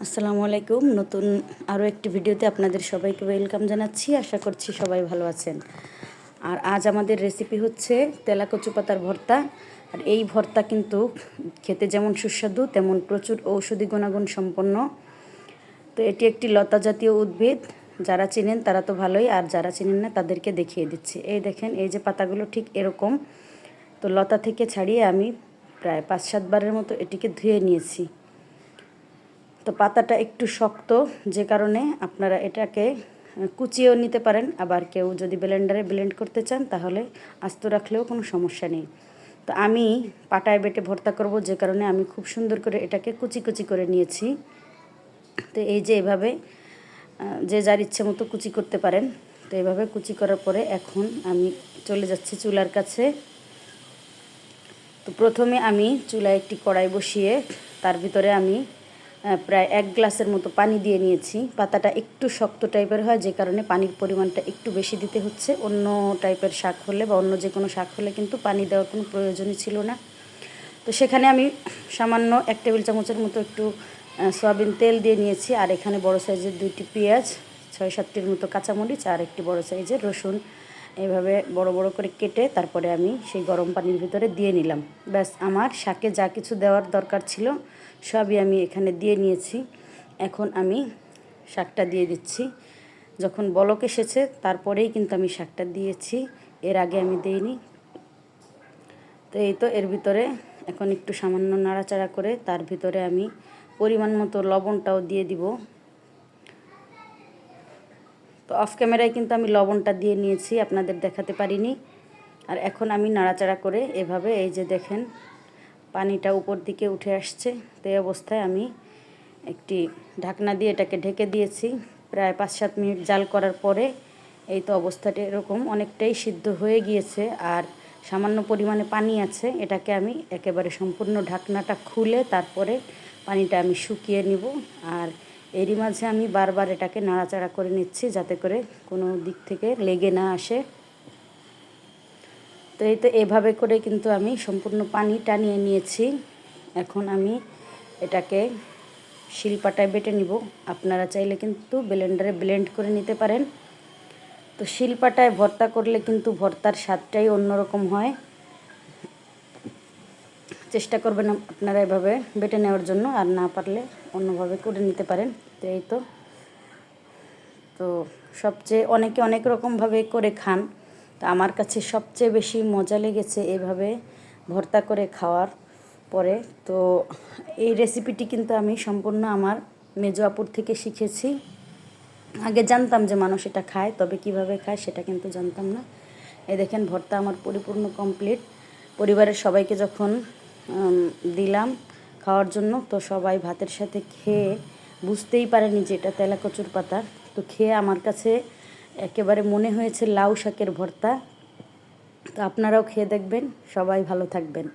আসসালামু আলাইকুম। নতুন আরও একটি ভিডিওতে আপনাদের সবাইকে ওয়েলকাম জানাচ্ছি। আশা করছি সবাই ভালো আছেন। আর আজ আমাদের রেসিপি হচ্ছে তেলা কচু পাতার ভর্তা। আর এই ভর্তা কিন্তু খেতে যেমন সুস্বাদু তেমন প্রচুর ঔষধি গুণাগুণ সম্পন্ন। তো এটি একটি লতা জাতীয় উদ্ভিদ। যারা চেনেন তারা তো ভালোই, আর যারা চেনেন না তাদেরকে দেখিয়ে দিচ্ছি। এই দেখেন, এই যে পাতাগুলো ঠিক এরকম। তো লতা থেকে ছাড়িয়ে আমি প্রায় 5-7 বারের মতো এটিকে ধুয়ে নিয়েছি। তো পাতাটা একটু শক্ত, যে কারণে আপনারা এটাকে কুচিয়েও নিতে পারেন, আবার কেউ যদি ব্লেন্ডারে ব্লেন্ড করতে চান তাহলে আস্ত রাখলেও কোনো সমস্যা নেই। তো আমি পাটায় বেটে ভর্তা করব, যে কারণে আমি খুব সুন্দর করে এটাকে কুচি কুচি করে নিয়েছি। তো এই যে এভাবে যে যার ইচ্ছে মতো কুচি করতে পারেন। তো এভাবে কুচি করার পরে এখন আমি চলে যাচ্ছি চুলার কাছে। তো প্রথমে আমি চুলায় একটি কড়াই বসিয়ে তার ভিতরে আমি প্রায় 1 গ্লাসের মতো পানি দিয়ে নিয়েছি। পাতাটা একটু শক্ত টাইপের হয়, যে কারণে পানির পরিমাণটা একটু বেশি দিতে হচ্ছে। অন্য টাইপের শাক হলে বা অন্য যে কোনো শাক হলে কিন্তু পানি দেওয়ার কোনো প্রয়োজনই ছিল না। তো সেখানে আমি সামান্য 1 টেবিল চামচের মতো একটু সয়াবিন তেল দিয়ে নিয়েছি। আর এখানে বড় সাইজের 2টি পেঁয়াজ, 6-7টির মতো কাঁচামরিচ আর একটি বড় সাইজের রসুন এইভাবে বড় বড় করে কেটে তারপরে আমি সেই গরম পানির ভিতরে দিয়ে নিলাম। ব্যাস, আমার শাকে যা কিছু দেওয়ার দরকার ছিল সবই আমি এখানে দিয়ে নিয়েছি। এখন আমি শাকটা দিয়ে দিচ্ছি। যখন বলক এসেছে তারপরেই কিন্তু আমি শাকটা দিয়েছি, এর আগে আমি দিইনি। তো এই তো এর ভিতরে এখন একটু সামান্য নাড়াচাড়া করে তার ভিতরে আমি পরিমাণ মতো লবণটাও দিয়ে দিব। তো অফ ক্যামেরায় কিন্তু আমি লবণটা দিয়ে নিয়েছি, আপনাদের দেখাতে পারিনি। আর এখন আমি নাড়াচাড়া করে এভাবে, এই যে দেখেন পানিটা উপর দিকে উঠে আসছে। তো এই অবস্থায় আমি একটি ঢাকনা দিয়ে এটাকে ঢেকে দিয়েছি। প্রায় 5-7 মিনিট জাল করার পরে এই তো অবস্থাটা এরকম, অনেকটাই সিদ্ধ হয়ে গিয়েছে আর সামান্য পরিমাণে পানি আছে। এটাকে আমি একেবারে সম্পূর্ণ ঢাকনাটা খুলে তারপরে পানিটা আমি শুকিয়ে নিব। আর এরই মাঝে আমি বারবার এটাকে নাড়াচাড়া করে নিচ্ছি, যাতে করে কোনো দিক থেকে লেগে না আসে। তো এই তো এভাবে করে কিন্তু আমি সম্পূর্ণ পানি টানিয়ে নিয়েছি। এখন আমি এটাকে শিলপাটায় বেটে নিব। আপনারা চাইলে কিন্তু ব্লেন্ডারে ব্লেন্ড করে নিতে পারেন। তো শিলপাটায় ভর্তা করলে কিন্তু ভর্তার স্বাদটাই অন্যরকম হয়। চেষ্টা করবেন আপনারা এভাবে বেটে নেওয়ার জন্য, আর না পারলে অন্যভাবে করে নিতে পারেন। তো এই তো তো সবচেয়ে অনেকে অনেক রকমভাবে করে খান। তো আমার কাছে সবচেয়ে বেশি মজা লেগেছে এভাবে ভর্তা করে খাওয়ার পরে। তো এই রেসিপিটি কিন্তু আমি সম্পূর্ণ আমার মেজো আপুর থেকে শিখেছি। আগে জানতাম যে মানুষ এটা খায়, তবে কিভাবে খায় সেটা কিন্তু জানতাম না। এই দেখেন ভর্তা আমার পরিপূর্ণ কমপ্লিট। পরিবারের সবাইকে যখন দিলাম খাওয়ার জন্য, তো সবাই ভাতের সাথে খেয়ে বুঝতেই পারেনি যে এটা তেলা কচুর পাতা। তো খেয়ে আমার কাছে একেবারে মনে হয়েছে লাউ শাকের ভর্তা। তো আপনারাও খেয়ে দেখবেন। সবাই ভালো থাকবেন।